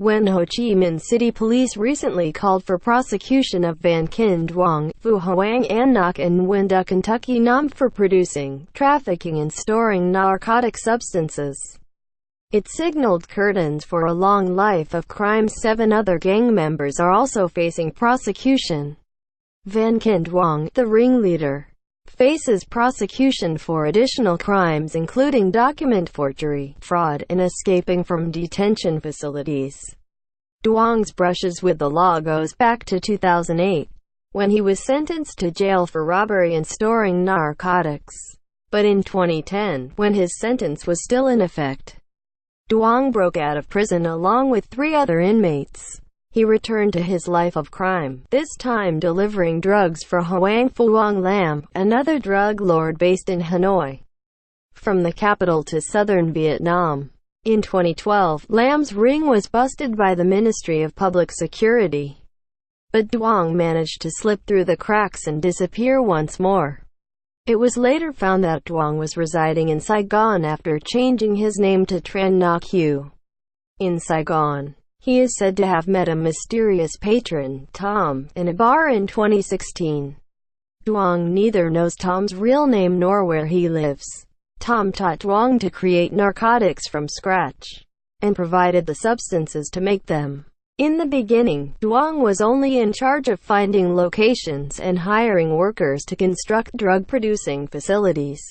When Ho Chi Minh City police recently called for prosecution of Van Kinh Duong, Phu Hoang and Ngoc and Nguyen, Kentucky Nam for producing, trafficking and storing narcotic substances. It signaled curtains for a long life of crime. 7 other gang members are also facing prosecution. Van Kinh Duong, the ringleader, faces prosecution for additional crimes including document forgery, fraud, and escaping from detention facilities. Duong's brushes with the law goes back to 2008, when he was sentenced to jail for robbery and storing narcotics. But in 2010, when his sentence was still in effect, Duong broke out of prison along with 3 other inmates. He returned to his life of crime, this time delivering drugs for Hoang Phuong Lam, another drug lord based in Hanoi, from the capital to southern Vietnam. In 2012, Lam's ring was busted by the Ministry of Public Security. But Duong managed to slip through the cracks and disappear once more. It was later found that Duong was residing in Saigon after changing his name to Tran Ngoc. In Saigon, he is said to have met a mysterious patron, Tom, in a bar in 2016. Duong neither knows Tom's real name nor where he lives. Tom taught Duong to create narcotics from scratch, and provided the substances to make them. In the beginning, Duong was only in charge of finding locations and hiring workers to construct drug-producing facilities.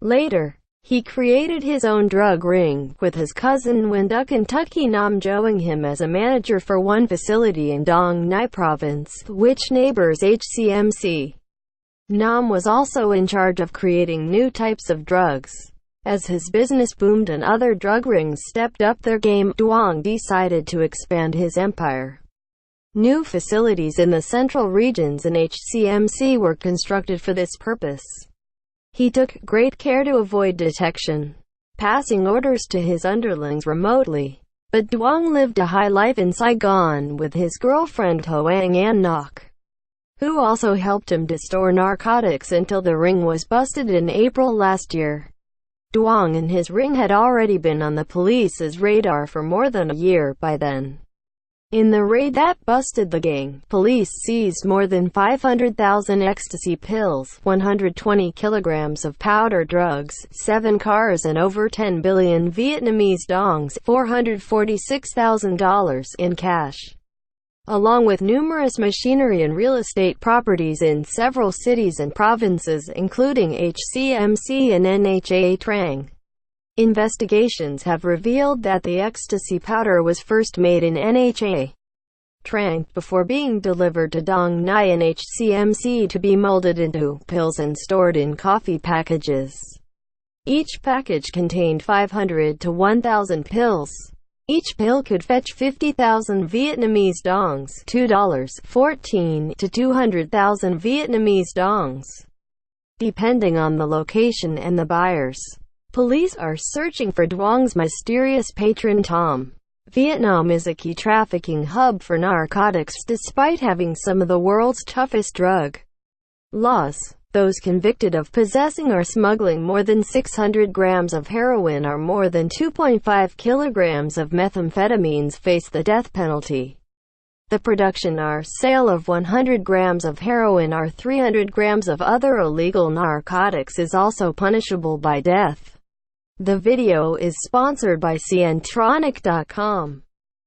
Later, he created his own drug ring, with his cousin Nguyen, Kentucky Nam joining him as a manager for one facility in Dong Nai Province, which neighbors HCMC. Nam was also in charge of creating new types of drugs. As his business boomed and other drug rings stepped up their game, Duong decided to expand his empire. New facilities in the central regions and HCMC were constructed for this purpose. He took great care to avoid detection, passing orders to his underlings remotely. But Duong lived a high life in Saigon with his girlfriend Hoang and Ngoc, who also helped him to store narcotics until the ring was busted in April last year. Duong and his ring had already been on the police's radar for more than a year by then. In the raid that busted the gang, police seized more than 500,000 ecstasy pills, 120 kilograms of powder drugs, 7 cars and over 10 billion Vietnamese dongs, $446,000 in cash, along with numerous machinery and real estate properties in several cities and provinces including HCMC and Nha Trang. Investigations have revealed that the ecstasy powder was first made in Nha Trang before being delivered to Dong Nai and HCMC to be molded into pills and stored in coffee packages. Each package contained 500 to 1,000 pills. Each pill could fetch 50,000 Vietnamese dongs, $14 to 200,000 Vietnamese dongs, depending on the location and the buyers. Police are searching for Duong's mysterious patron Tom. Vietnam is a key trafficking hub for narcotics despite having some of the world's toughest drug laws. Those convicted of possessing or smuggling more than 600 grams of heroin or more than 2.5 kilograms of methamphetamines face the death penalty. The production or sale of 100 grams of heroin or 300 grams of other illegal narcotics is also punishable by death. The video is sponsored by Cientronic.com.